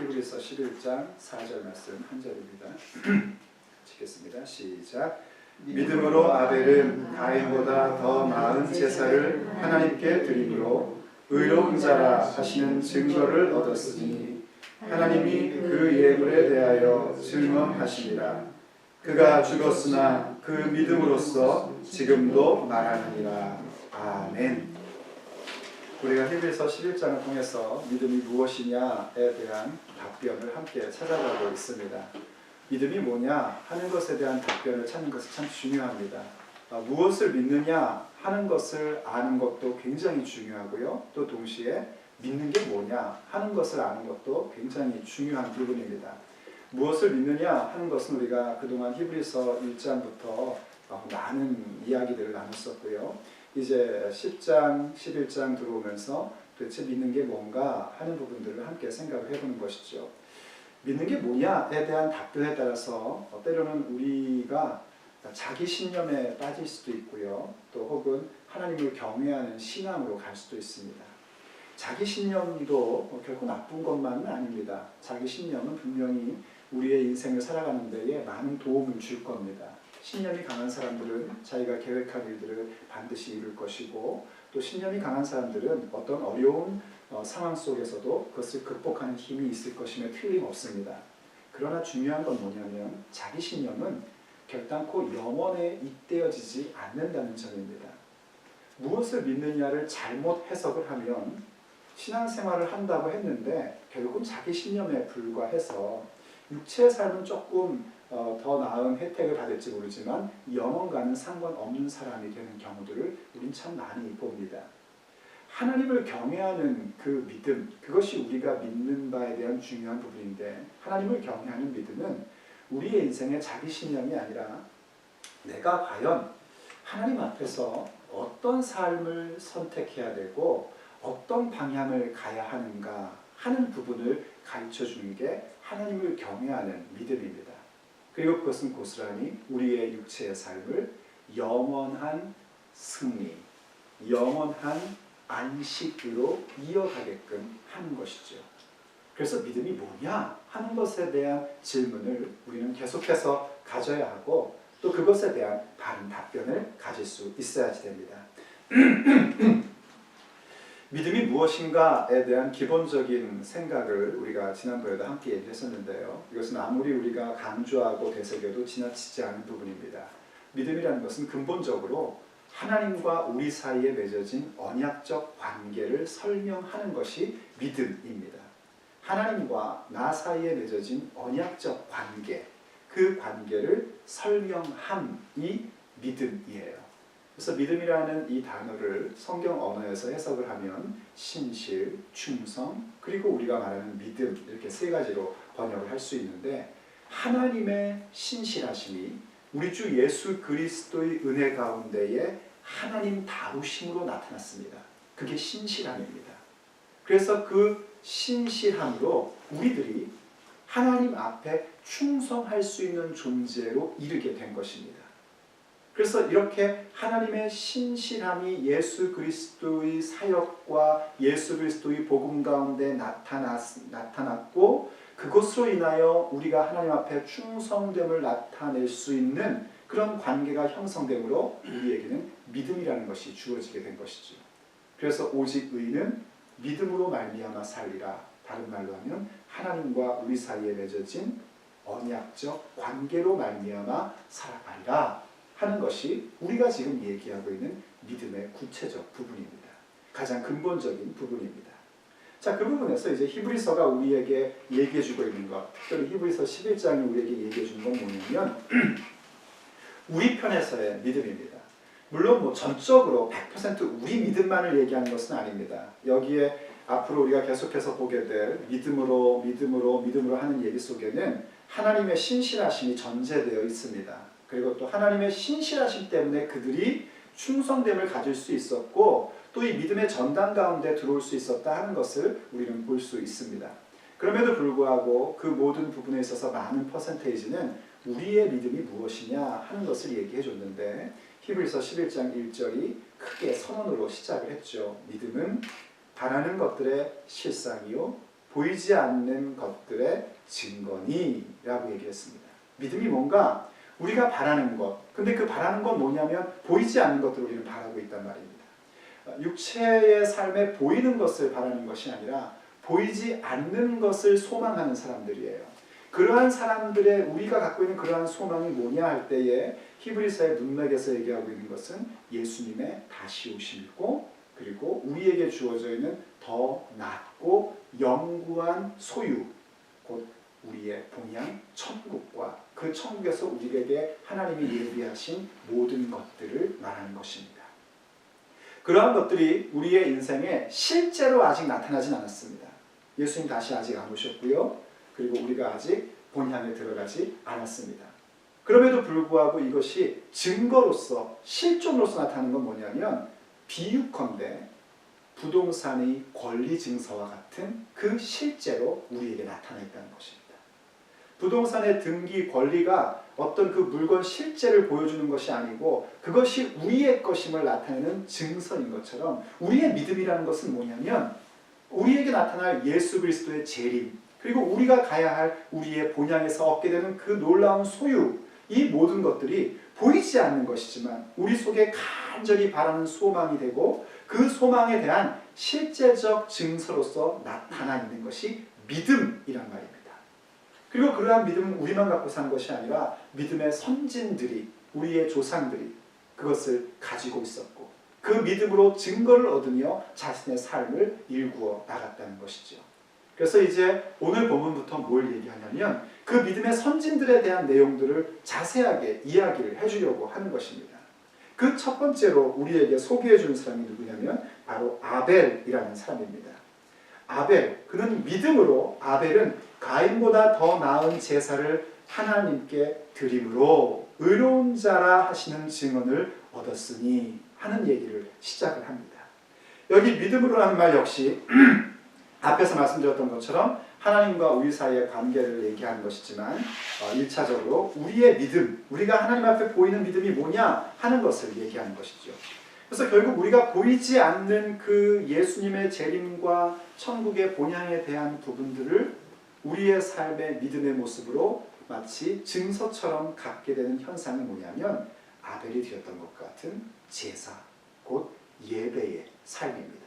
히브리서 11장 4절 말씀 한 절입니다. 읽겠습니다. 시작. 믿음으로 아벨은 가인보다 더 나은 제사를 하나님께 드림으로 의로운 자라 하시는 증거를 얻었으니 하나님이 그 예물에 대하여 증언하시니라. 그가 죽었으나 그 믿음으로써 지금도 말하느니라. 아멘. 우리가 히브리서 11장을 통해서 믿음이 무엇이냐에 대한 답변을 함께 찾아가고 있습니다. 믿음이 뭐냐 하는 것에 대한 답변을 찾는 것이 참 중요합니다. 무엇을 믿느냐 하는 것을 아는 것도 굉장히 중요하고요. 또 동시에 믿는 게 뭐냐 하는 것을 아는 것도 굉장히 중요한 부분입니다. 무엇을 믿느냐 하는 것은 우리가 그동안 히브리서 1장부터 많은 이야기들을 나눴었고요. 이제 10장, 11장 들어오면서 도대체 믿는 게 뭔가 하는 부분들을 함께 생각을 해보는 것이죠. 믿는 게 뭐냐에 대한 답변에 따라서 때로는 우리가 자기 신념에 빠질 수도 있고요. 또 혹은 하나님을 경외하는 신앙으로 갈 수도 있습니다. 자기 신념도 결코 나쁜 것만은 아닙니다. 자기 신념은 분명히 우리의 인생을 살아가는 데에 많은 도움을 줄 겁니다. 신념이 강한 사람들은 자기가 계획한 일들을 반드시 이룰 것이고, 또 신념이 강한 사람들은 어떤 어려운 상황 속에서도 그것을 극복하는 힘이 있을 것임에 틀림없습니다. 그러나 중요한 건 뭐냐면 자기 신념은 결단코 영원에 잇대어지지 않는다는 점입니다. 무엇을 믿느냐를 잘못 해석을 하면 신앙생활을 한다고 했는데 결국은 자기 신념에 불과해서 육체의 삶은 조금 더 나은 혜택을 받을지 모르지만 영원과는 상관없는 사람이 되는 경우들을 우린 참 많이 봅니다. 하나님을 경외하는 그 믿음, 그것이 우리가 믿는 바에 대한 중요한 부분인데, 하나님을 경외하는 믿음은 우리의 인생의 자기 신념이 아니라 내가 과연 하나님 앞에서 어떤 삶을 선택해야 되고 어떤 방향을 가야 하는가 하는 부분을 가르쳐 주는 게 하나님을 경외하는 믿음입니다. 그리고 그것은 고스란히 우리의 육체의 삶을 영원한 승리, 영원한 안식으로 이어가게끔 하는 것이죠. 그래서 믿음이 뭐냐 하는 것에 대한 질문을 우리는 계속해서 가져야 하고, 또 그것에 대한 바른 답변을 가질 수 있어야지 됩니다. 믿음이 무엇인가에 대한 기본적인 생각을 우리가 지난번에도 함께 얘기했었는데요. 이것은 아무리 우리가 강조하고 되새겨도 지나치지 않은 부분입니다. 믿음이라는 것은 근본적으로 하나님과 우리 사이에 맺어진 언약적 관계를 설명하는 것이 믿음입니다. 하나님과 나 사이에 맺어진 언약적 관계, 그 관계를 설명함이 믿음이에요. 그래서 믿음이라는 이 단어를 성경 언어에서 해석을 하면 신실, 충성, 그리고 우리가 말하는 믿음, 이렇게 세 가지로 번역을 할 수 있는데, 하나님의 신실하심이 우리 주 예수 그리스도의 은혜 가운데에 하나님 다루심으로 나타났습니다. 그게 신실함입니다. 그래서 그 신실함으로 우리들이 하나님 앞에 충성할 수 있는 존재로 이르게 된 것입니다. 그래서 이렇게 하나님의 신실함이 예수 그리스도의 사역과 예수 그리스도의 복음 가운데 나타났고, 그것으로 인하여 우리가 하나님 앞에 충성됨을 나타낼 수 있는 그런 관계가 형성되므로 우리에게는 믿음이라는 것이 주어지게 된 것이죠. 그래서 오직 의인은 믿음으로 말미암아 살리라. 다른 말로 하면 하나님과 우리 사이에 맺어진 언약적 관계로 말미암아 살아가리라 하는 것이 우리가 지금 얘기하고 있는 믿음의 구체적 부분입니다. 가장 근본적인 부분입니다. 자, 그 부분에서 이제 히브리서가 우리에게 얘기해주고 있는 것, 특별히 히브리서 11장이 우리에게 얘기해주는 건 뭐냐면 우리 편에서의 믿음입니다. 물론 전적으로 100% 우리 믿음만을 얘기하는 것은 아닙니다. 여기에 앞으로 우리가 계속해서 보게 될 믿음으로 하는 얘기 속에는 하나님의 신실하심이 전제되어 있습니다. 그리고 또 하나님의 신실하심 때문에 그들이 충성됨을 가질 수 있었고, 또 이 믿음의 전당 가운데 들어올 수 있었다 하는 것을 우리는 볼 수 있습니다. 그럼에도 불구하고 그 모든 부분에 있어서 많은 퍼센테이지는 우리의 믿음이 무엇이냐 하는 것을 얘기해 줬는데, 히브리서 11장 1절이 크게 선언으로 시작을 했죠. 믿음은 바라는 것들의 실상이요 보이지 않는 것들의 증거니라고 얘기했습니다. 믿음이 뭔가 우리가 바라는 것, 근데 그 바라는 건 뭐냐면 보이지 않는 것들을 우리는 바라고 있단 말입니다. 육체의 삶에 보이는 것을 바라는 것이 아니라 보이지 않는 것을 소망하는 사람들이에요. 그러한 사람들의 우리가 갖고 있는 그러한 소망이 뭐냐 할 때에 히브리서의 문맥에서 얘기하고 있는 것은 예수님의 다시 오심이고, 그리고 우리에게 주어져 있는 더 낫고 영구한 소유, 곧 우리의 본향 천국과 그 천국에서 우리에게 하나님이 예비하신 모든 것들을 말하는 것입니다. 그러한 것들이 우리의 인생에 실제로 아직 나타나진 않았습니다. 예수님 다시 아직 안 오셨고요. 그리고 우리가 아직 본향에 들어가지 않았습니다. 그럼에도 불구하고 이것이 증거로서, 실존으로서 나타나는 건 뭐냐면, 비유컨대 부동산의 권리 증서와 같은 그 실제로 우리에게 나타나 있다는 것입니다. 부동산의 등기 권리가 어떤 그 물건 실제를 보여주는 것이 아니고 그것이 우리의 것임을 나타내는 증서인 것처럼, 우리의 믿음이라는 것은 뭐냐면 우리에게 나타날 예수 그리스도의 재림, 그리고 우리가 가야 할 우리의 본향에서 얻게 되는 그 놀라운 소유, 이 모든 것들이 보이지 않는 것이지만 우리 속에 간절히 바라는 소망이 되고, 그 소망에 대한 실제적 증서로서 나타나 있는 것이 믿음이란 말입니다. 그리고 그러한 믿음은 우리만 갖고 산 것이 아니라 믿음의 선진들이, 우리의 조상들이 그것을 가지고 있었고, 그 믿음으로 증거를 얻으며 자신의 삶을 일구어 나갔다는 것이죠. 그래서 이제 오늘 본문부터 뭘 얘기하냐면 그 믿음의 선진들에 대한 내용들을 자세하게 이야기를 해주려고 하는 것입니다. 그 첫 번째로 우리에게 소개해 주는 사람이 누구냐면 바로 아벨이라는 사람입니다. 아벨, 그는 믿음으로, 아벨은 가인보다 더 나은 제사를 하나님께 드림으로 의로운 자라 하시는 증언을 얻었으니 하는 얘기를 시작을 합니다. 여기 믿음으로라는 말 역시 앞에서 말씀드렸던 것처럼 하나님과 우리 사이의 관계를 얘기하는 것이지만 1차적으로 우리의 믿음, 우리가 하나님 앞에 보이는 믿음이 뭐냐 하는 것을 얘기하는 것이죠. 그래서 결국 우리가 보이지 않는 그 예수님의 재림과 천국의 본향에 대한 부분들을 우리의 삶의 믿음의 모습으로 마치 증서처럼 갖게 되는 현상이 뭐냐면 아벨이 드렸던 것 같은 제사, 곧 예배의 삶입니다.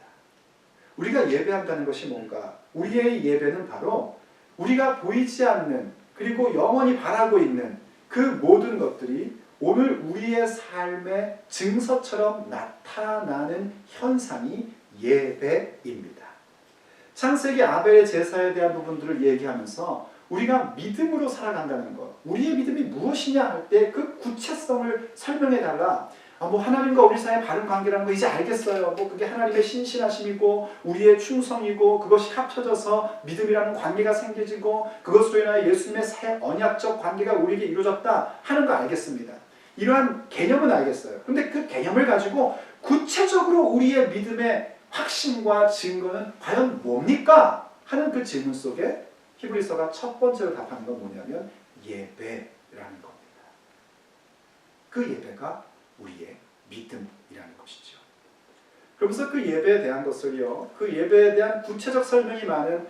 우리가 예배한다는 것이 뭔가? 우리의 예배는 바로 우리가 보이지 않는, 그리고 영원히 바라고 있는 그 모든 것들이 오늘 우리의 삶의 증서처럼 나타나는 현상이 예배입니다. 창세기 아벨의 제사에 대한 부분들을 얘기하면서 우리가 믿음으로 살아간다는 것, 우리의 믿음이 무엇이냐 할 때 그 구체성을 설명해 달라. 뭐 하나님과 우리 사이의 바른 관계라는 거 이제 알겠어요. 뭐 그게 하나님의 신실하심이고 우리의 충성이고 그것이 합쳐져서 믿음이라는 관계가 생겨지고 그것으로 인하여 예수님의 새 언약적 관계가 우리에게 이루어졌다 하는 거 알겠습니다. 이러한 개념은 알겠어요. 근데 그 개념을 가지고 구체적으로 우리의 믿음의 확신과 증거는 과연 뭡니까? 하는 그 질문 속에 히브리서가 첫 번째로 답하는 건 뭐냐면 예배라는 겁니다. 그 예배가 우리의 믿음이라는 것이죠. 그러면서 그 예배에 대한 것을요, 그 예배에 대한 구체적 설명이 많은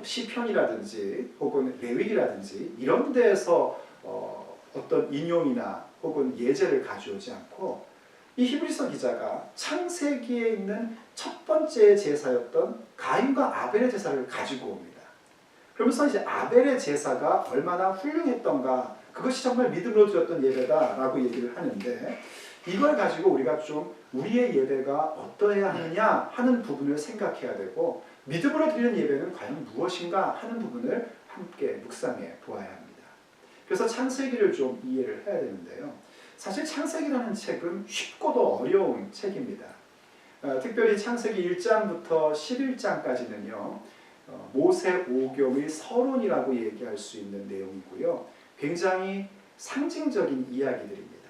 시편이라든지 혹은 레위기라든지 이런 데에서 어떤 인용이나 혹은 예제를 가져오지 않고 이 히브리서 기자가 창세기에 있는 첫 번째 제사였던 가인과 아벨의 제사를 가지고 옵니다. 그러면서 이제 아벨의 제사가 얼마나 훌륭했던가, 그것이 정말 믿음으로 드렸던 예배다라고 얘기를 하는데, 이걸 가지고 우리가 좀 우리의 예배가 어떠해야 하느냐 하는 부분을 생각해야 되고, 믿음으로 드리는 예배는 과연 무엇인가 하는 부분을 함께 묵상해 보아야 합니다. 그래서 창세기를 좀 이해를 해야 되는데요. 사실 창세기라는 책은 쉽고도 어려운 책입니다. 특별히 창세기 1장부터 11장까지는요. 모세 오경의 서론이라고 얘기할 수 있는 내용이고요. 굉장히 상징적인 이야기들입니다.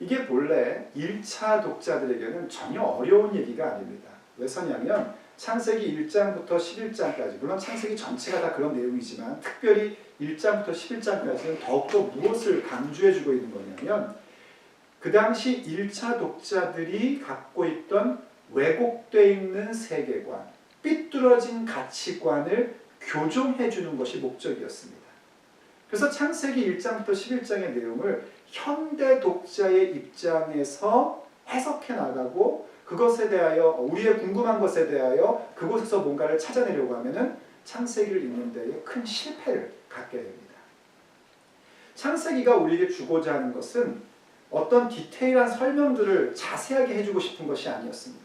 이게 본래 1차 독자들에게는 전혀 어려운 얘기가 아닙니다. 왜 서냐면 창세기 1장부터 11장까지, 물론 창세기 전체가 다 그런 내용이지만 특별히 1장부터 11장까지는 더욱더 무엇을 강조해주고 있는 거냐면 그 당시 1차 독자들이 갖고 있던 왜곡되어 있는 세계관, 삐뚤어진 가치관을 교정해 주는 것이 목적이었습니다. 그래서 창세기 1장부터 11장의 내용을 현대 독자의 입장에서 해석해 나가고 그것에 대하여 우리의 궁금한 것에 대하여 그곳에서 뭔가를 찾아내려고 하면은 창세기를 읽는 데에 큰 실패를 갖게 됩니다. 창세기가 우리에게 주고자 하는 것은 어떤 디테일한 설명들을 자세하게 해주고 싶은 것이 아니었습니다.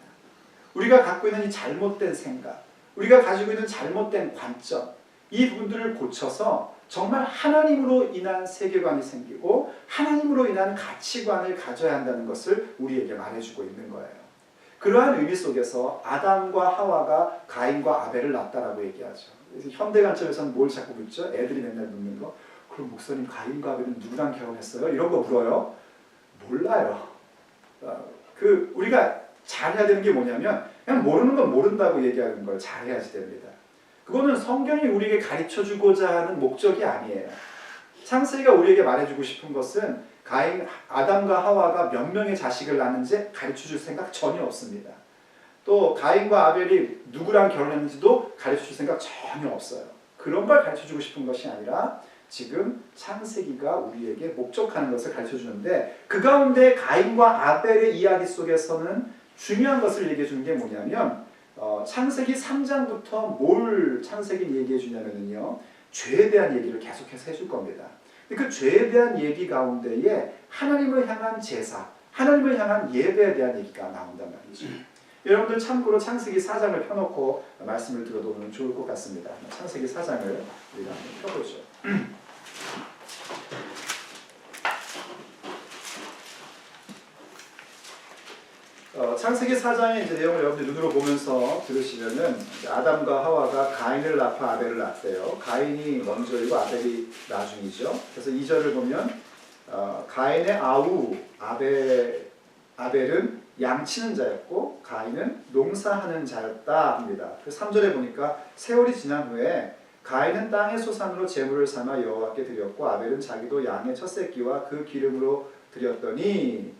우리가 갖고 있는 이 잘못된 생각, 우리가 가지고 있는 잘못된 관점, 이 부분들을 고쳐서 정말 하나님으로 인한 세계관이 생기고 하나님으로 인한 가치관을 가져야 한다는 것을 우리에게 말해주고 있는 거예요. 그러한 의미 속에서 아담과 하와가 가인과 아벨을 낳았다라고 얘기하죠. 그래서 현대 관점에서는 뭘 자꾸 묻죠? 애들이 맨날 묻는 거. 그럼 목사님 가인과 아벨은 누구랑 결혼했어요? 이런 거 물어요. 몰라요. 우리가 잘해야 되는 게 뭐냐면 그냥 모르는 건 모른다고 얘기하는 걸 잘해야지 됩니다. 그거는 성경이 우리에게 가르쳐주고자 하는 목적이 아니에요. 창세기가 우리에게 말해주고 싶은 것은 아담과 하와가 몇 명의 자식을 낳는지 가르쳐줄 생각 전혀 없습니다. 또 가인과 아벨이 누구랑 결혼했는지도 가르쳐줄 생각 전혀 없어요. 그런 걸 가르쳐주고 싶은 것이 아니라 지금 창세기가 우리에게 목적하는 것을 가르쳐주는데 그 가운데 가인과 아벨의 이야기 속에서는 중요한 것을 얘기해 주는 게 뭐냐면 창세기 3장부터 뭘 창세기 얘기해 주냐면요, 죄에 대한 얘기를 계속해서 해줄 겁니다. 그 죄에 대한 얘기 가운데에 하나님을 향한 제사, 하나님을 향한 예배에 대한 얘기가 나온단 말이죠. 여러분들 참고로 창세기 4장을 펴놓고 말씀을 들어보면 좋을 것 같습니다. 창세기 4장을 우리가 한번 펴보죠. 창세기 4장의 이제 내용을 여러분들 눈으로 보면서 들으시면은 아담과 하와가 가인을 낳아 아벨을 낳았대요. 가인이 먼저이고 아벨이 나중이죠. 그래서 2절을 보면 가인의 아우 아벨은 양치는 자였고 가인은 농사하는 자였다 합니다. 그래서 3절에 보니까 세월이 지난 후에 가인은 땅의 소산으로 제물을 삼아 여호와께 드렸고 아벨은 자기도 양의 첫 새끼와 그 기름으로 드렸더니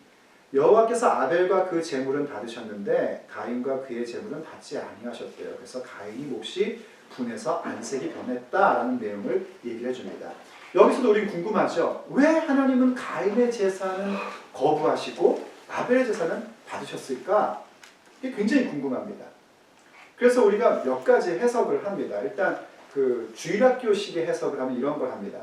여호와께서 아벨과 그 제물은 받으셨는데 가인과 그의 제물은 받지 아니하셨대요. 그래서 가인이 몹시 분해서 안색이 변했다라는 내용을 얘기해 줍니다. 여기서도 우리 궁금하죠. 왜 하나님은 가인의 제사는 거부하시고 아벨의 제사는 받으셨을까? 이게 굉장히 궁금합니다. 그래서 우리가 몇 가지 해석을 합니다. 일단 그 주일학교식의 해석을 하면 이런 걸 합니다.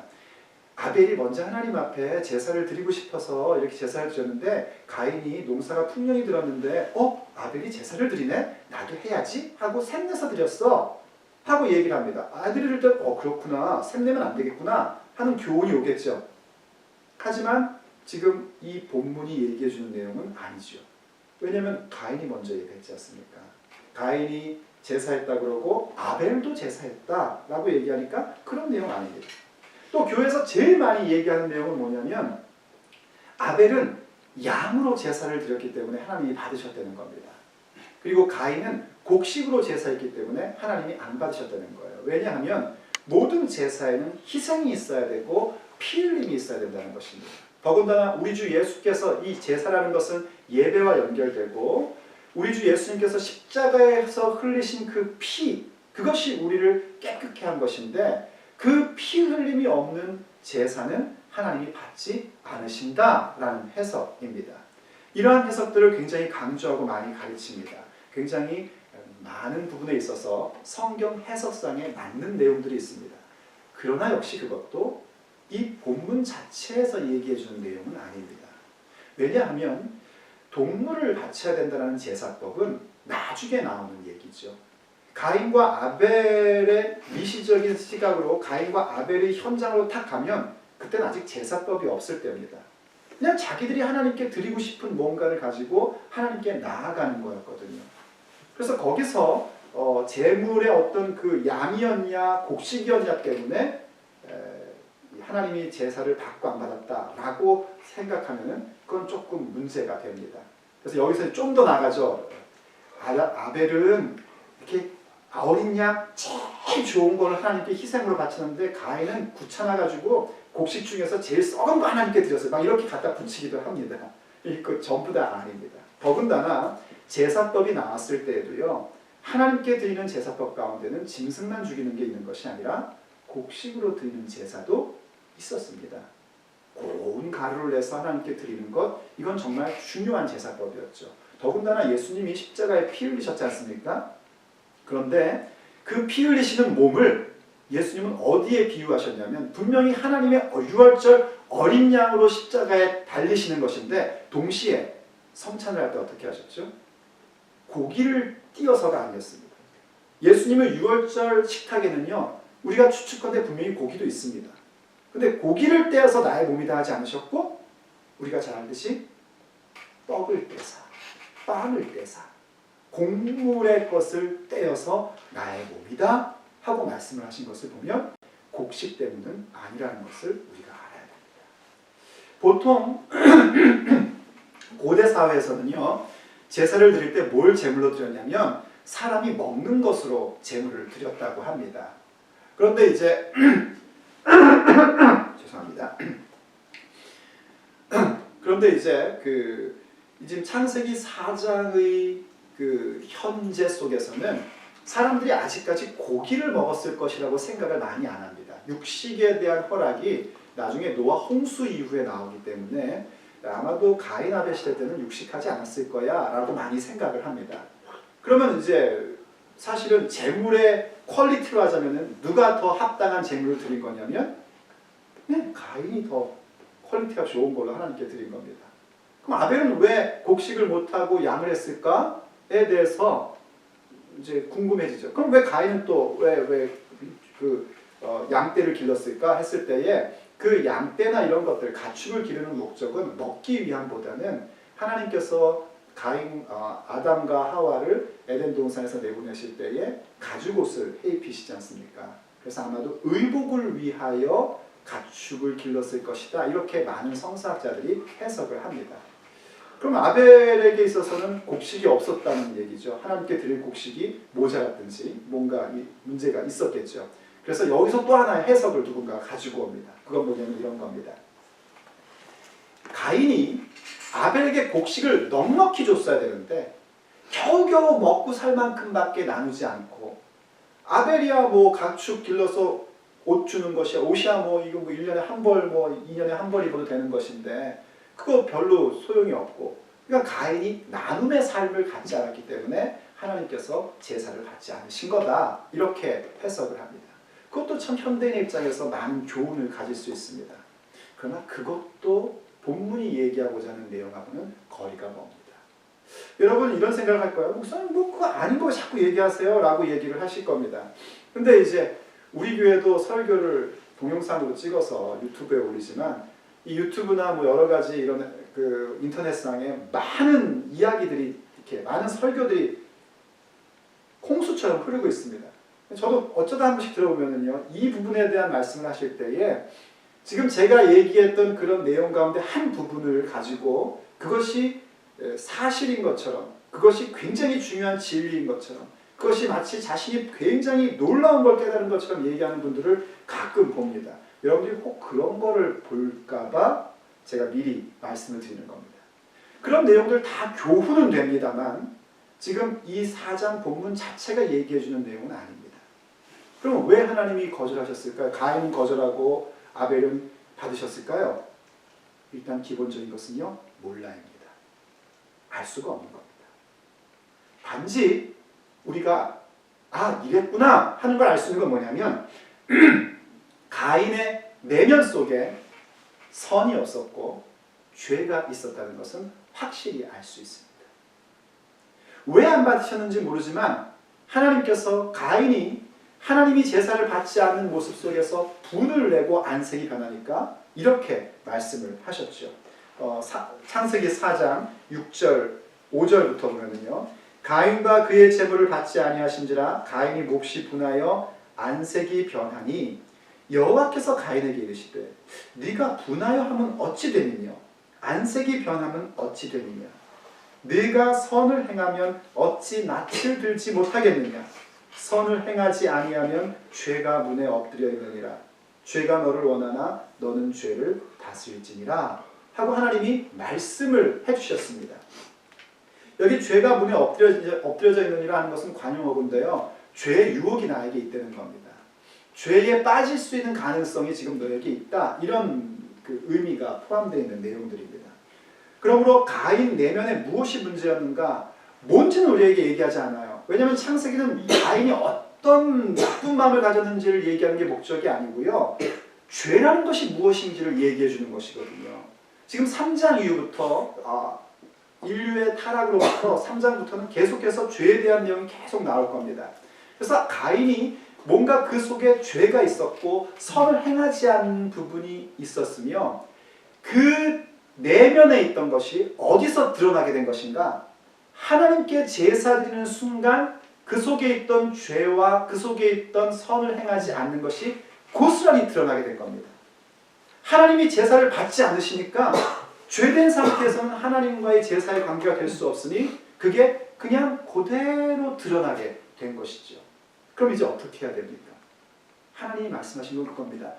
아벨이 먼저 하나님 앞에 제사를 드리고 싶어서 이렇게 제사를 드렸는데 가인이 농사가 풍년이 들었는데 아벨이 제사를 드리네? 나도 해야지? 하고 샘내서 드렸어 하고 얘기를 합니다. 아들이 이럴 때 그렇구나, 샘내면 안 되겠구나 하는 교훈이 오겠죠. 하지만 지금 이 본문이 얘기해 주는 내용은 아니죠. 왜냐하면 가인이 먼저 얘기했지 않습니까? 가인이 제사했다 그러고 아벨도 제사했다라고 얘기하니까 그런 내용 아닙니다. 또 교회에서 제일 많이 얘기하는 내용은 뭐냐면 아벨은 양으로 제사를 드렸기 때문에 하나님이 받으셨다는 겁니다. 그리고 가인은 곡식으로 제사했기 때문에 하나님이 안 받으셨다는 거예요. 왜냐하면 모든 제사에는 희생이 있어야 되고 피 흘림이 있어야 된다는 것입니다. 더군다나 우리 주 예수께서 이 제사라는 것은 예배와 연결되고 우리 주 예수님께서 십자가에서 흘리신 그 피, 그것이 우리를 깨끗게 한 것인데 그 피 흘림이 없는 제사는 하나님이 받지 않으신다라는 해석입니다. 이러한 해석들을 굉장히 강조하고 많이 가르칩니다. 굉장히 많은 부분에 있어서 성경 해석상에 맞는 내용들이 있습니다. 그러나 역시 그것도 이 본문 자체에서 얘기해주는 내용은 아닙니다. 왜냐하면 동물을 바쳐야 된다는 제사법은 나중에 나오는 얘기죠. 가인과 아벨의 미시적인 시각으로 가인과 아벨의 현장으로 탁 가면 그때는 아직 제사법이 없을 때입니다. 그냥 자기들이 하나님께 드리고 싶은 뭔가를 가지고 하나님께 나아가는 거였거든요. 그래서 거기서 제물의 어떤 그 양이었냐 곡식이었냐 때문에 하나님이 제사를 받고 안 받았다라고 생각하면 그건 조금 문제가 됩니다. 그래서 여기서 좀 더 나가죠. 아벨은 이렇게 어린 양 제일 좋은 걸 하나님께 희생으로 바쳤는데 가인은 귀찮아가지고 곡식 중에서 제일 썩은 거 하나님께 드렸어요. 막 이렇게 갖다 붙이기도 합니다. 이거 전부 다 아닙니다. 더군다나 제사법이 나왔을 때에도요, 하나님께 드리는 제사법 가운데는 짐승만 죽이는 게 있는 것이 아니라 곡식으로 드리는 제사도 있었습니다. 고운 가루를 내서 하나님께 드리는 것, 이건 정말 중요한 제사법이었죠. 더군다나 예수님이 십자가에 피 흘리셨지 않습니까? 그런데 그 피 흘리시는 몸을 예수님은 어디에 비유하셨냐면 분명히 하나님의 유월절 어린 양으로 십자가에 달리시는 것인데 동시에 성찬을 할 때 어떻게 하셨죠? 고기를 띄어서가 아니었습니다. 예수님의 유월절 식탁에는요, 우리가 추측컨대 분명히 고기도 있습니다. 근데 고기를 떼어서 나의 몸이다 하지 않으셨고, 우리가 잘 알듯이 떡을 떼사, 빵을 떼사, 곡물의 것을 떼어서 나의 몸이다 하고 말씀을 하신 것을 보면 곡식 때문은 아니라는 것을 우리가 알아야 됩니다. 보통 고대 사회에서는요, 제사를 드릴 때 뭘 제물로 드렸냐면 사람이 먹는 것으로 제물을 드렸다고 합니다. 그런데 이제 죄송합니다. 그런데 이제 지금 창세기 4장의 그 현재 속에서는 사람들이 아직까지 고기를 먹었을 것이라고 생각을 많이 안 합니다. 육식에 대한 허락이 나중에 노아 홍수 이후에 나오기 때문에 아마도 가인 아벨 시대 때는 육식하지 않았을 거야 라고 많이 생각을 합니다. 그러면 이제 사실은 제물의 퀄리티로 하자면 누가 더 합당한 제물을 드린 거냐면 가인이 더 퀄리티가 좋은 걸로 하나님께 드린 겁니다. 그럼 아벨은 왜 곡식을 못하고 양을 했을까에 대해서 이제 궁금해지죠. 그럼 왜 가인은 또 왜 양떼를 길렀을까 했을 때에 그 양떼나 이런 것들, 가축을 기르는 목적은 먹기 위함보다는 하나님께서 아담과 하와를 에덴 동산에서 내보내실 때에 가죽옷을 해입히시지 않습니까? 그래서 아마도 의복을 위하여 가축을 길렀을 것이다. 이렇게 많은 성서학자들이 해석을 합니다. 그럼 아벨에게 있어서는 곡식이 없었다는 얘기죠. 하나님께 드릴 곡식이 모자랐든지 뭔가 문제가 있었겠죠. 그래서 여기서 또 하나의 해석을 누군가 가지고 옵니다. 그건 뭐냐면 이런 겁니다. 가인이 아벨에게 곡식을 넉넉히 줬어야 되는데 겨우겨우 먹고 살 만큼밖에 나누지 않고, 아벨이야 뭐 가축 길러서 옷 주는 것이야, 옷이야 이거 1년에 한 벌 2년에 한 벌 입어도 되는 것인데 그거 별로 소용이 없고, 그러니까 가인이 나눔의 삶을 갖지 않았기 때문에 하나님께서 제사를 받지 않으신 거다, 이렇게 해석을 합니다. 그것도 참 현대인의 입장에서 많은 교훈을 가질 수 있습니다. 그러나 그것도 본문이 얘기하고자 하는 내용하고는 거리가 멉니다. 여러분 이런 생각을 할 거예요. 목사님 그거 아닌 거 자꾸 얘기하세요 라고 얘기를 하실 겁니다. 근데 이제 우리 교회도 설교를 동영상으로 찍어서 유튜브에 올리지만 이 유튜브나 여러 가지 이런 인터넷상에 많은 이야기들이, 이렇게 많은 설교들이 홍수처럼 흐르고 있습니다. 저도 어쩌다 한 번씩 들어보면은요, 이 부분에 대한 말씀을 하실 때에 지금 제가 얘기했던 그런 내용 가운데 한 부분을 가지고 그것이 사실인 것처럼, 그것이 굉장히 중요한 진리인 것처럼, 그것이 마치 자신이 굉장히 놀라운 걸 깨달은 것처럼 얘기하는 분들을 가끔 봅니다. 여러분들이 혹 그런 거를 볼까봐 제가 미리 말씀을 드리는 겁니다. 그런 내용들 다 교훈은 됩니다만 지금 이 4장 본문 자체가 얘기해주는 내용은 아닙니다. 그럼 왜 하나님이 거절하셨을까요? 가인은 거절하고 아벨은 받으셨을까요? 일단 기본적인 것은요, 몰라입니다. 알 수가 없는 겁니다. 단지 우리가 이랬구나 하는 걸 알 수 있는 건 뭐냐면 가인의 내면 속에 선이 없었고 죄가 있었다는 것은 확실히 알 수 있습니다. 왜 안 받으셨는지 모르지만 하나님께서 가인이 하나님이 제사를 받지 않는 모습 속에서 분을 내고 안색이 변하니까 이렇게 말씀을 하셨죠. 창세기 4장 6절 5절부터 보면은요, 가인과 그의 제물을 받지 아니하신지라 가인이 몹시 분하여 안색이 변하니 여호와께서 가인에게 이르시되 네가 분하여 하면 어찌 되느냐, 안색이 변하면 어찌 되느냐, 네가 선을 행하면 어찌 낯을 들지 못하겠느냐, 선을 행하지 아니하면 죄가 문에 엎드려 있느니라, 죄가 너를 원하나 너는 죄를 다스릴지니라 하고 하나님이 말씀을 해주셨습니다. 여기 죄가 문에 엎드려져 있느니라 하는 것은 관용어구인데요. 죄의 유혹이 나에게 있다는 겁니다. 죄에 빠질 수 있는 가능성이 지금 너에게 있다. 이런 그 의미가 포함되어 있는 내용들입니다. 그러므로 가인 내면에 무엇이 문제였는가? 뭔지는 우리에게 얘기하지 않아요. 왜냐하면 창세기는 이 가인이 어떤 나쁜 마음을 가졌는지를 얘기하는 게 목적이 아니고요. 죄라는 것이 무엇인지를 얘기해 주는 것이거든요. 지금 3장 이후부터 인류의 타락으로부터 3장부터는 계속해서 죄에 대한 내용이 계속 나올 겁니다. 그래서 가인이 뭔가 그 속에 죄가 있었고 선을 행하지 않은 부분이 있었으며 그 내면에 있던 것이 어디서 드러나게 된 것인가? 하나님께 제사 드리는 순간 그 속에 있던 죄와 그 속에 있던 선을 행하지 않는 것이 고스란히 드러나게 된 겁니다. 하나님이 제사를 받지 않으시니까 죄된 상태에서는 하나님과의 제사의 관계가 될 수 없으니 그게 그냥 그대로 드러나게 된 것이죠. 그럼 이제 어떻게 해야 됩니까? 하나님이 말씀하신 건 그겁니다.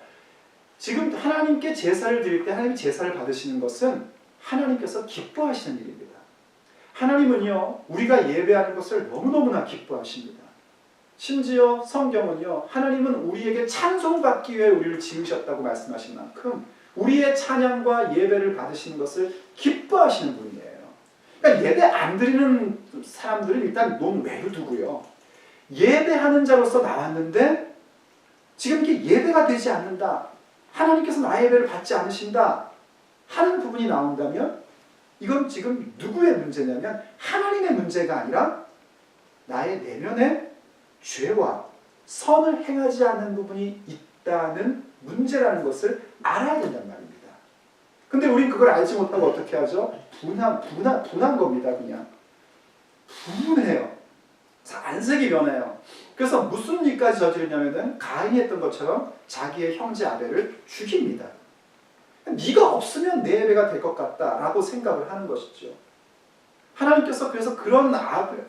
지금 하나님께 제사를 드릴 때 하나님이 제사를 받으시는 것은 하나님께서 기뻐하시는 일입니다. 하나님은요, 우리가 예배하는 것을 너무너무나 기뻐하십니다. 심지어 성경은요, 하나님은 우리에게 찬송받기 위해 우리를 지으셨다고 말씀하신 만큼 우리의 찬양과 예배를 받으시는 것을 기뻐하시는 분이에요. 그러니까 예배 안 드리는 사람들은 일단 논외로 두고요. 예배하는 자로서 나왔는데 지금 이게 예배가 되지 않는다. 하나님께서 나의 예배를 받지 않으신다 하는 부분이 나온다면 이건 지금 누구의 문제냐면 하나님의 문제가 아니라 나의 내면에 죄와 선을 행하지 않는 부분이 있다는 문제라는 것을 알아야 된단 말입니다. 근데 우린 그걸 알지 못하고 어떻게 하죠? 분한 겁니다. 그냥 분해요. 안색이 변해요. 그래서 무슨 일까지 저지르냐면은 가인이 했던 것처럼 자기의 형제 아벨을 죽입니다. 네가 없으면 내 예배가 될 것 같다라고 생각을 하는 것이죠. 하나님께서 그래서 그런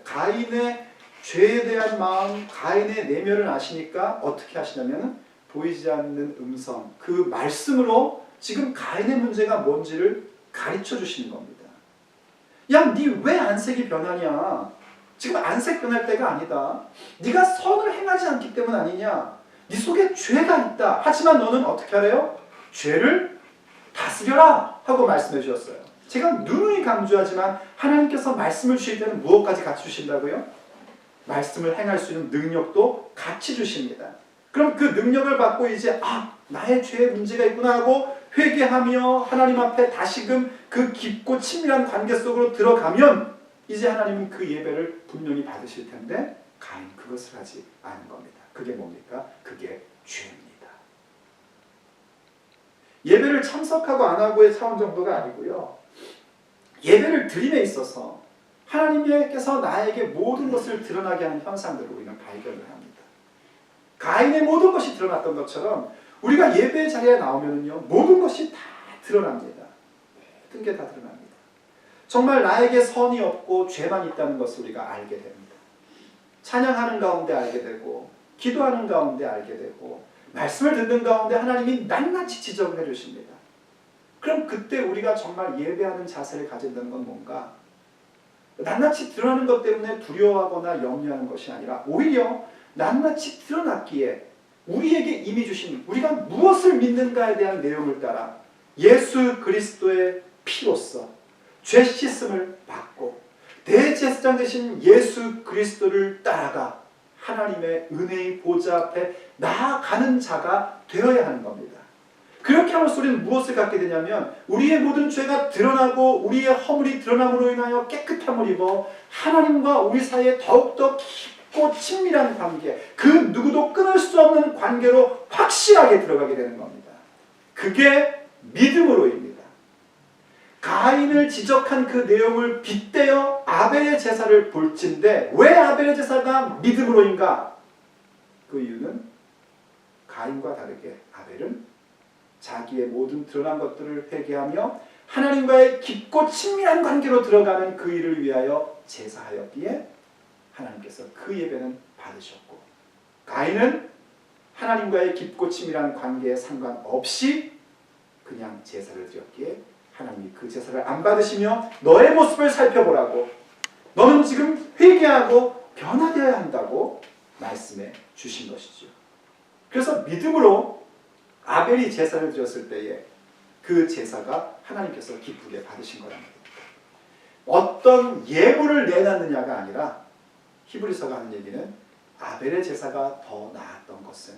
가인의 죄에 대한 마음, 가인의 내면을 아시니까 어떻게 하시냐면은 보이지 않는 음성, 그 말씀으로 지금 가인의 문제가 뭔지를 가르쳐 주시는 겁니다. 야, 네 왜 안색이 변하냐? 지금 안색 변할 때가 아니다. 네가 선을 행하지 않기 때문 아니냐? 네 속에 죄가 있다. 하지만 너는 어떻게 하래요? 죄를 다스려라 하고 말씀해 주셨어요. 제가 누누이 강조하지만 하나님께서 말씀을 주실 때는 무엇까지 같이 주신다고요? 말씀을 행할 수 있는 능력도 같이 주십니다. 그럼 그 능력을 받고 이제 나의 죄에 문제가 있구나 하고 회개하며 하나님 앞에 다시금 그 깊고 친밀한 관계 속으로 들어가면 이제 하나님은 그 예배를 분명히 받으실 텐데 가인 그것을 하지 않은 겁니다. 그게 뭡니까? 그게 죄입니다. 예배를 참석하고 안 하고의 차원 정도가 아니고요. 예배를 드림에 있어서 하나님께서 나에게 모든 것을 드러나게 하는 현상들을 우리는 발견을 합니다. 가인의 모든 것이 드러났던 것처럼 우리가 예배 자리에 나오면요 모든 것이 다 드러납니다. 모든 게 다 드러납니다. 정말 나에게 선이 없고 죄만 있다는 것을 우리가 알게 됩니다. 찬양하는 가운데 알게 되고 기도하는 가운데 알게 되고 말씀을 듣는 가운데 하나님이 낱낱이 지적을 해주십니다. 그럼 그때 우리가 정말 예배하는 자세를 가진다는 건 뭔가? 낱낱이 드러나는 것 때문에 두려워하거나 염려하는 것이 아니라 오히려 낱낱이 드러났기에 우리에게 이미 주신 우리가 무엇을 믿는가에 대한 내용을 따라 예수 그리스도의 피로써 죄 씻음을 받고 대제사장 되신 예수 그리스도를 따라가 하나님의 은혜의 보좌 앞에 나아가는 자가 되어야 하는 겁니다. 그렇게 함으로써 우리는 무엇을 갖게 되냐면 우리의 모든 죄가 드러나고 우리의 허물이 드러남으로 인하여 깨끗함을 입어 하나님과 우리 사이에 더욱더 깊고 친밀한 관계, 그 누구도 끊을 수 없는 관계로 확실하게 들어가게 되는 겁니다. 그게 믿음으로입니다. 가인을 지적한 그 내용을 빗대어 아벨의 제사를 볼진데 왜 아벨의 제사가 믿음으로인가? 그 이유는 가인과 다르게 아벨은 자기의 모든 드러난 것들을 회개하며 하나님과의 깊고 친밀한 관계로 들어가는 그 일을 위하여 제사하였기에 하나님께서 그 예배는 받으셨고 가인은 하나님과의 깊고 친밀한 관계에 상관없이 그냥 제사를 드렸기에 하나님이 그 제사를 안 받으시며 너의 모습을 살펴보라고 너는 지금 회개하고 변화되어야 한다고 말씀해 주신 것이죠. 그래서 믿음으로 아벨이 제사를 드렸을 때에 그 제사가 하나님께서 기쁘게 받으신 거랍니다. 어떤 예물을 내놨느냐가 아니라 히브리서가 하는 얘기는 아벨의 제사가 더 나았던 것은,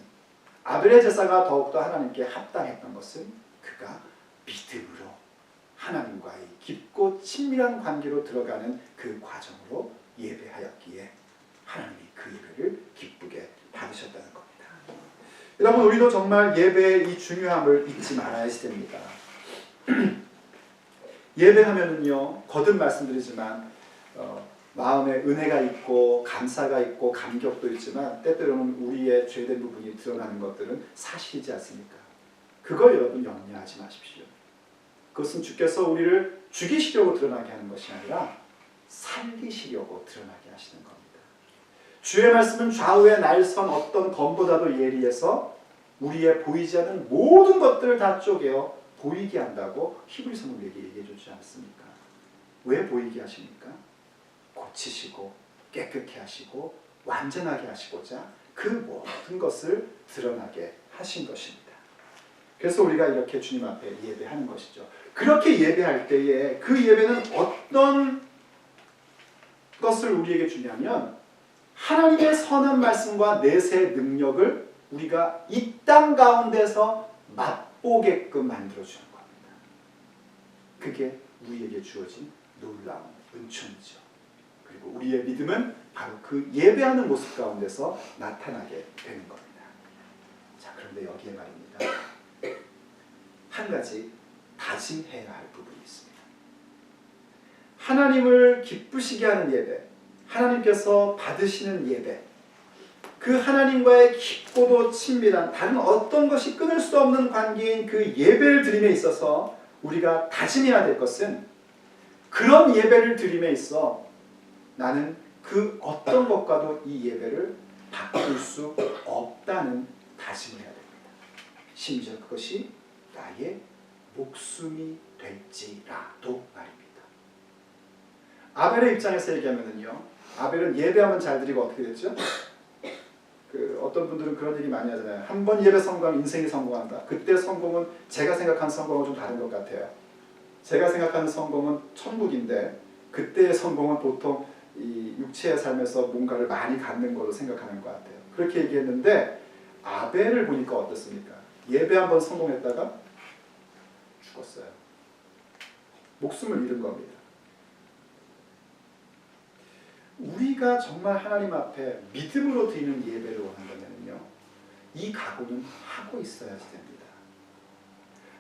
아벨의 제사가 더욱더 하나님께 합당했던 것은 그가 믿음으로 하나님과의 깊고 친밀한 관계로 들어가는 그 과정으로 예배하였기에 하나님이 그 예배를 기쁘게 받으셨다는 겁니다. 여러분, 우리도 정말 예배의 이 중요함을 잊지 말아야 됩니다. 예배하면은요, 거듭 말씀드리지만 마음에 은혜가 있고 감사가 있고 감격도 있지만 때때로는 우리의 죄된 부분이 드러나는 것들은 사실이지 않습니까? 그걸 여러분 염려하지 마십시오. 그것은 주께서 우리를 죽이시려고 드러나게 하는 것이 아니라 살리시려고 드러나게 하시는 겁니다. 주의 말씀은 좌우에 날선 어떤 검보다도 예리해서 우리의 보이지 않는 모든 것들을 다 쪼개어 보이게 한다고 히브리서는 우리에게 얘기해 주지 않습니까? 왜 보이게 하십니까? 고치시고 깨끗게 하시고 완전하게 하시고자 그 모든 것을 드러나게 하신 것입니다. 그래서 우리가 이렇게 주님 앞에 예배하는 것이죠. 그렇게 예배할 때에 그 예배는 어떤 것을 우리에게 주냐면 하나님의 선한 말씀과 내세의 능력을 우리가 이 땅 가운데서 맛보게끔 만들어주는 겁니다. 그게 우리에게 주어진 놀라운 은총이죠. 그리고 우리의 믿음은 바로 그 예배하는 모습 가운데서 나타나게 되는 겁니다. 자, 그런데 여기에 말입니다. 한 가지 다짐해야 할 부분이 있습니다. 하나님을 기쁘시게 하는 예배, 하나님께서 받으시는 예배, 그 하나님과의 깊고도 친밀한 다른 어떤 것이 끊을 수 없는 관계인 그 예배를 드림에 있어서 우리가 다짐해야 될 것은 그런 예배를 드림에 있어 나는 그 어떤 것과도 이 예배를 바꿀 수 없다는 다짐을 해야 됩니다. 심지어 그것이 나의 목숨이 될지라도 말입니다. 아벨의 입장에서 얘기하면요, 아벨은 예배하면 잘 드리고 어떻게 됐죠? 어떤 분들은 그런 얘기 많이 하잖아요. 한 번 예배 성공하면 인생이 성공한다. 그때 성공은 제가 생각하는 성공은 좀 다른 것 같아요. 제가 생각하는 성공은 천국인데 그때의 성공은 보통 이 육체의 삶에서 뭔가를 많이 갖는 걸로 생각하는 것 같아요. 그렇게 얘기했는데 아벨을 보니까 어떻습니까? 예배 한 번 성공했다가 죽었어요. 목숨을 잃은 겁니다. 우리가 정말 하나님 앞에 믿음으로 드리는 예배를 원한다면요, 이 각오는 하고 있어야지 됩니다.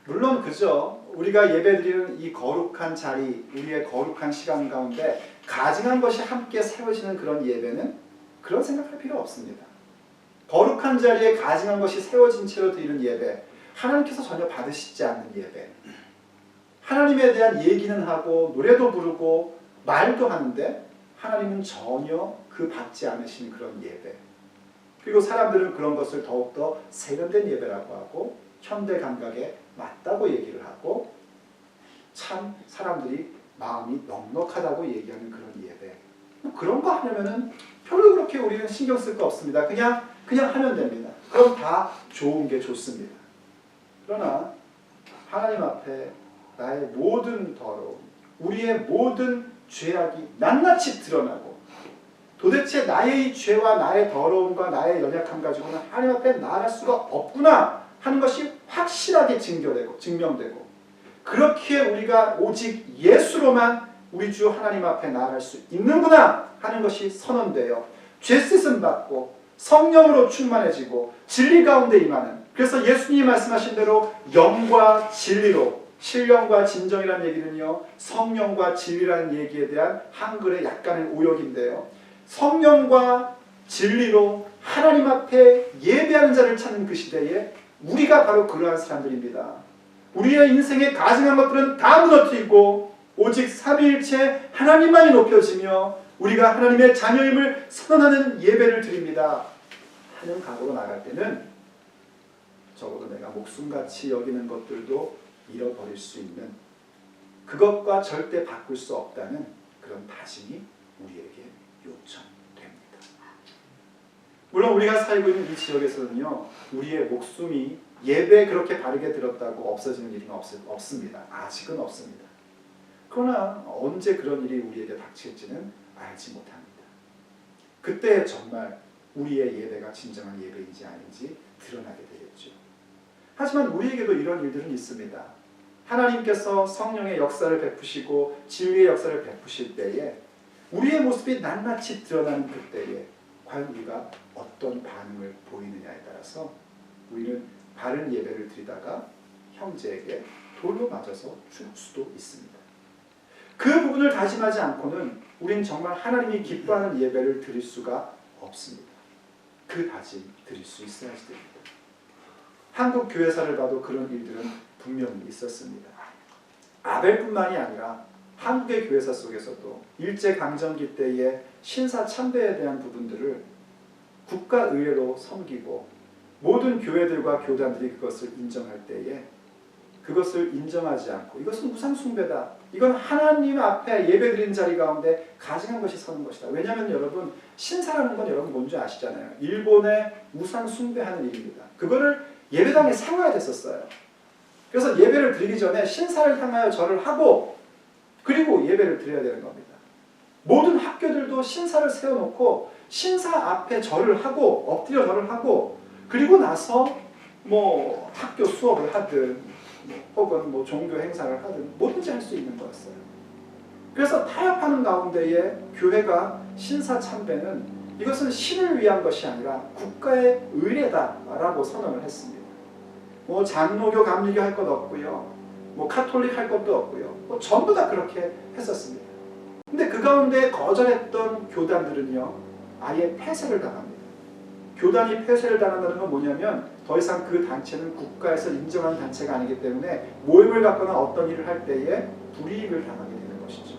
물론 그저 우리가 예배드리는 이 거룩한 자리, 우리의 거룩한 시간 가운데 가증한 것이 함께 세워지는 그런 예배는 그런 생각할 필요 없습니다. 거룩한 자리에 가증한 것이 세워진 채로 드리는 예배, 하나님께서 전혀 받으시지 않는 예배, 하나님에 대한 얘기는 하고 노래도 부르고 말도 하는데 하나님은 전혀 그 받지 않으신 그런 예배, 그리고 사람들은 그런 것을 더욱더 세련된 예배라고 하고 현대 감각에 맞다고 얘기를 하고 참 사람들이 마음이 넉넉하다고 얘기하는 그런 예배, 그런 거 하려면은 별로 그렇게 우리는 신경 쓸 거 없습니다. 그냥 하면 됩니다. 그럼 다 좋은 게 좋습니다. 그러나 하나님 앞에 나의 모든 더러움, 우리의 모든 죄악이 낱낱이 드러나고 도대체 나의 이 죄와 나의 더러움과 나의 연약함 가지고는 하나님 앞에 나아갈 수가 없구나 하는 것이 확실하게 증명되고 그렇게 우리가 오직 예수로만 우리 주 하나님 앞에 나아갈 수 있는구나 하는 것이 선언되어 죄씻음 받고 성령으로 충만해지고 진리 가운데 임하는, 그래서 예수님이 말씀하신 대로 영과 진리로, 신령과 진정이라는 얘기는요, 성령과 진리라는 얘기에 대한 한글의 약간의 오역인데요, 성령과 진리로 하나님 앞에 예배하는 자를 찾는 그 시대에 우리가 바로 그러한 사람들입니다. 우리의 인생에 가증한 것들은 다 무너뜨리고 오직 삼위일체 하나님만이 높여지며 우리가 하나님의 자녀임을 선언하는 예배를 드립니다 하는 각오로 나갈 때는 적어도 내가 목숨같이 여기는 것들도 잃어버릴 수 있는, 그것과 절대 바꿀 수 없다는 그런 다짐이 우리 요청됩니다. 물론 우리가 살고 있는 이 지역에서는요, 우리의 목숨이 예배 그렇게 바르게 들었다고 없어지는 일은 없습니다. 아직은 없습니다. 그러나 언제 그런 일이 우리에게 닥칠지는 알지 못합니다. 그때 정말 우리의 예배가 진정한 예배인지 아닌지 드러나게 되겠죠. 하지만 우리에게도 이런 일들은 있습니다. 하나님께서 성령의 역사를 베푸시고 진리의 역사를 베푸실 때에 우리의 모습이 낱낱이 드러나는 그때에 과연 우리가 어떤 반응을 보이느냐에 따라서 우리는 바른 예배를 드리다가 형제에게 돌로 맞아서 죽을 수도 있습니다. 그 부분을 다짐하지 않고는 우린 정말 하나님이 기뻐하는 예배를 드릴 수가 없습니다. 그 다짐 드릴 수 있어야지 됩니다. 한국 교회사를 봐도 그런 일들은 분명히 있었습니다. 아벨뿐만이 아니라 한국의 교회사 속에서도 일제강점기 때의 신사 참배에 대한 부분들을 국가 의례로 섬기고 모든 교회들과 교단들이 그것을 인정할 때에 그것을 인정하지 않고 이것은 우상 숭배다. 이건 하나님 앞에 예배드린 자리 가운데 가증한 것이 서는 것이다. 왜냐하면 여러분 신사라는 건 여러분 뭔지 아시잖아요. 일본의 우상 숭배하는 일입니다. 그거를 예배당에 세워야 됐었어요. 그래서 예배를 드리기 전에 신사를 향하여 절을 하고 그리고 예배를 드려야 되는 겁니다. 모든 학교들도 신사를 세워놓고 신사 앞에 절을 하고 엎드려 절을 하고 그리고 나서 뭐 학교 수업을 하든 혹은 뭐 종교 행사를 하든 뭐든지 할 수 있는 거였어요. 그래서 타협하는 가운데에 교회가 신사 참배는 이것은 신을 위한 것이 아니라 국가의 의례다라고 선언을 했습니다. 뭐 장로교, 감리교 할 것 없고요. 뭐 카톨릭 할 것도 없고요. 뭐 전부 다 그렇게 했었습니다. 근데 그 가운데 거절했던 교단들은요. 아예 폐쇄를 당합니다. 교단이 폐쇄를 당한다는 건 뭐냐면 더 이상 그 단체는 국가에서 인정한 단체가 아니기 때문에 모임을 갖거나 어떤 일을 할 때에 불이익을 당하게 되는 것이죠.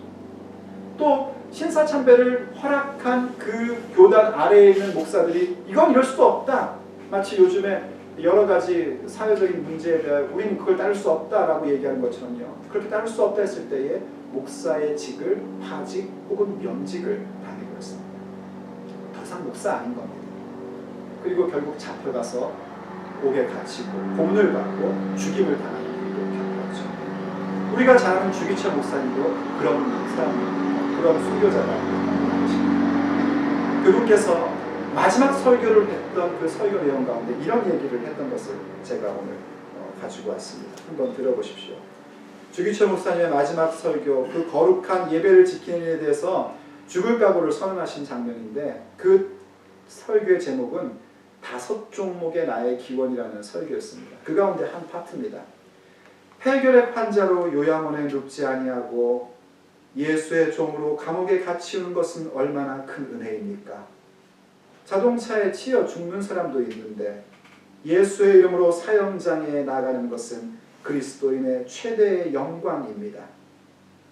또 신사참배를 허락한 그 교단 아래에 있는 목사들이 이건 이럴 수도 없다. 마치 요즘에 여러 가지 사회적인 문제에 대해 우리는 그걸 따를 수 없다라고 얘기하는 것처럼요. 그렇게 따를 수 없다 했을 때에 목사의 직을 파직 혹은 면직을 당하게 되었습니다. 더 이상 목사 아닌 겁니다. 그리고 결국 잡혀가서 옥에 갇히고 고문을 받고 죽임을 당하는 일도 겪었죠. 우리가 잘 아는 주기철 목사님도 그런 사람, 그런 순교자가 아니십니까? 그분께서 마지막 설교를 했던 그 설교 내용 가운데 이런 얘기를 했던 것을 제가 오늘 가지고 왔습니다. 한번 들어보십시오. 주기철 목사님의 마지막 설교, 그 거룩한 예배를 지키는 일에 대해서 죽을 각오를 선언하신 장면인데 그 설교의 제목은 5 종목의 나의 기원이라는 설교였습니다. 그 가운데 한 파트입니다. 폐결핵 환자로 요양원에 눕지 아니하고 예수의 종으로 감옥에 갇히는 것은 얼마나 큰 은혜입니까? 자동차에 치여 죽는 사람도 있는데 예수의 이름으로 사형장에 나가는 것은 그리스도인의 최대의 영광입니다.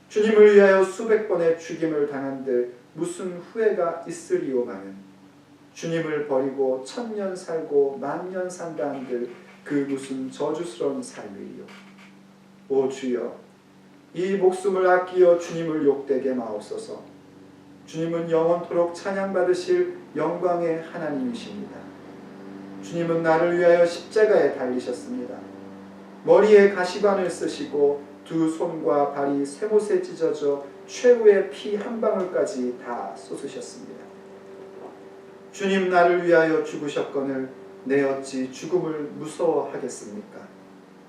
주님을 위하여 수백 번의 죽임을 당한들 무슨 후회가 있으리오마는 주님을 버리고 1000년 살고 10,000년 산다 한들 그 무슨 저주스러운 삶이요. 오 주여, 이 목숨을 아끼어 주님을 욕되게 마옵소서. 주님은 영원토록 찬양받으실 영광의 하나님이십니다. 주님은 나를 위하여 십자가에 달리셨습니다. 머리에 가시관을 쓰시고 두 손과 발이 쇠못에 찢어져 최후의 피 한 방울까지 다 쏟으셨습니다. 주님 나를 위하여 죽으셨거늘 내 어찌 죽음을 무서워하겠습니까?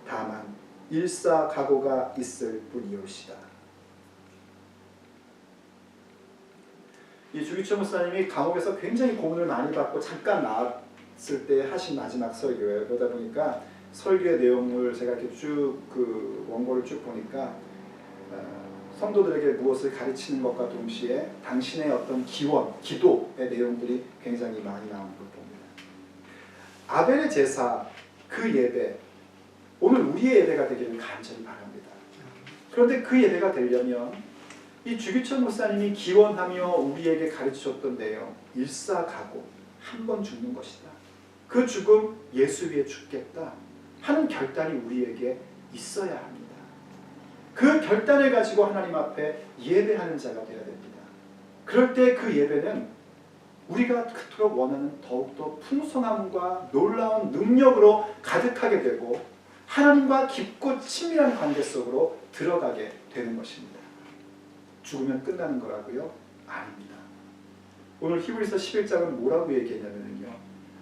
다만 일사각오가 있을 뿐이옵시다. 이 주기철 목사님이 감옥에서 굉장히 고문을 많이 받고 잠깐 나왔을 때 하신 마지막 설교예요. 그러다 보니까 설교의 내용을 제가 이렇게 쭉 그 원고를 쭉 보니까 성도들에게 무엇을 가르치는 것과 동시에 당신의 어떤 기원, 기도의 내용들이 굉장히 많이 나오는 걸 봅니다. 아벨의 제사, 그 예배, 오늘 우리의 예배가 되기를 간절히 바랍니다. 그런데 그 예배가 되려면 이 주기철 목사님이 기원하며 우리에게 가르치셨던 내용, 일사각오, 한 번 죽는 것이다. 그 죽음 예수 위에 죽겠다 하는 결단이 우리에게 있어야 합니다. 그 결단을 가지고 하나님 앞에 예배하는 자가 되어야 됩니다. 그럴 때 그 예배는 우리가 그토록 원하는 더욱더 풍성함과 놀라운 능력으로 가득하게 되고 하나님과 깊고 친밀한 관계 속으로 들어가게 되는 것입니다. 죽으면 끝나는 거라고요? 아닙니다. 오늘 히브리서 11장은 뭐라고 얘기했냐면요,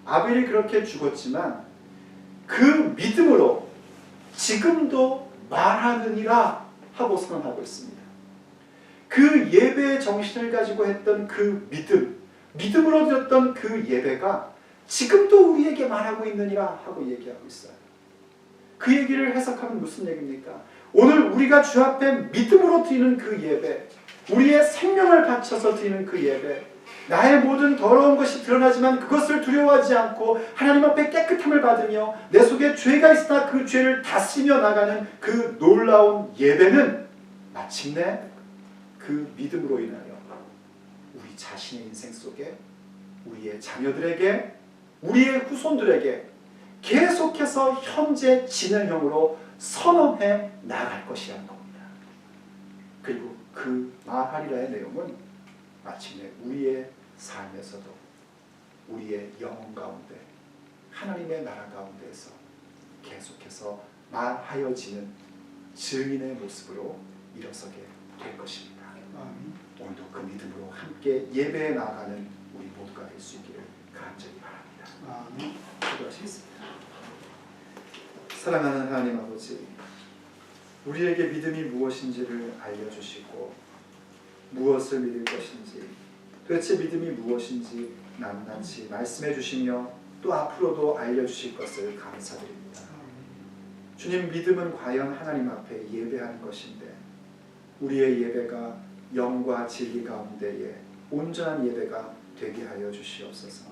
아벨이 그렇게 죽었지만 그 믿음으로 지금도 말하느니라 하고 선언하고 있습니다. 그 예배의 정신을 가지고 했던 그 믿음으로 드렸던 그 예배가 지금도 우리에게 말하고 있느니라 하고 얘기하고 있어요. 그 얘기를 해석하면 무슨 얘기입니까? 오늘 우리가 주 앞에 믿음으로 드리는 그 예배, 우리의 생명을 바쳐서 드리는 그 예배, 나의 모든 더러운 것이 드러나지만 그것을 두려워하지 않고 하나님 앞에 깨끗함을 받으며 내 속에 죄가 있으나 그 죄를 다스리며 나가는 그 놀라운 예배는 마침내 그 믿음으로 인하여 우리 자신의 인생 속에 우리의 자녀들에게 우리의 후손들에게 계속해서 현재 진행형으로 선언해 나갈 것이라는 겁니다. 그리고 그 말하리라의 내용은 마침내 우리의 삶에서도 우리의 영혼 가운데 하나님의 나라 가운데에서 계속해서 말하여지는 증인의 모습으로 일어서게 될 것입니다. 오늘도 그 믿음으로 함께 예배에 나아가는 우리 모두가 될 수 있기를 간절히 바랍니다. 기도하시겠습니다. 사랑하는 하나님 아버지, 우리에게 믿음이 무엇인지를 알려주시고 무엇을 믿을 것인지, 도대체 믿음이 무엇인지 낱낱이 말씀해 주시며 또 앞으로도 알려주실 것을 감사드립니다. 주님, 믿음은 과연 하나님 앞에 예배하는 것인데 우리의 예배가 영과 진리 가운데에 온전한 예배가 되게 하여 주시옵소서.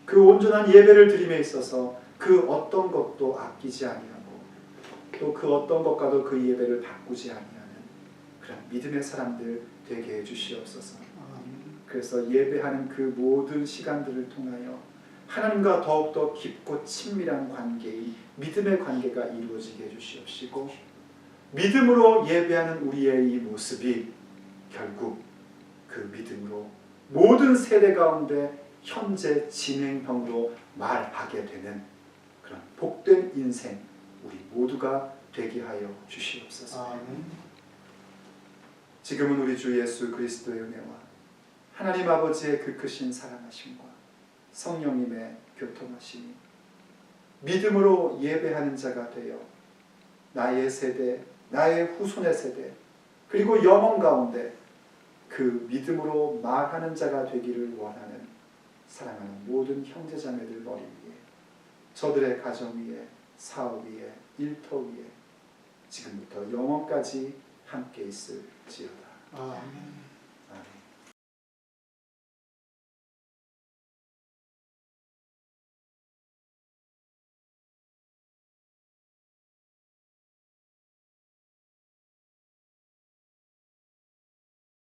그 온전한 예배를 드림에 있어서 그 어떤 것도 아끼지 아니하고 또 그 어떤 것과도 그 예배를 바꾸지 아니하는 그런 믿음의 사람들 되게 해 주시옵소서. 그래서 예배하는 그 모든 시간들을 통하여 하나님과 더욱더 깊고 친밀한 관계인 믿음의 관계가 이루어지게 해주시옵시고 믿음으로 예배하는 우리의 이 모습이 결국 그 믿음으로 모든 세대 가운데 현재 진행형으로 말하게 되는 그런 복된 인생 우리 모두가 되게 하여 주시옵소서. 지금은 우리 주 예수 그리스도의 은혜와 하나님 아버지의 그 크신 사랑하심과 성령님의 교통하심이 믿음으로 예배하는 자가 되어 나의 세대, 나의 후손의 세대, 그리고 영혼 가운데 그 믿음으로 말하는 자가 되기를 원하는 사랑하는 모든 형제자매들 머리 위에, 저들의 가정 위에, 사업 위에, 일터 위에 지금부터 영원까지 함께 있을지어다. 아멘.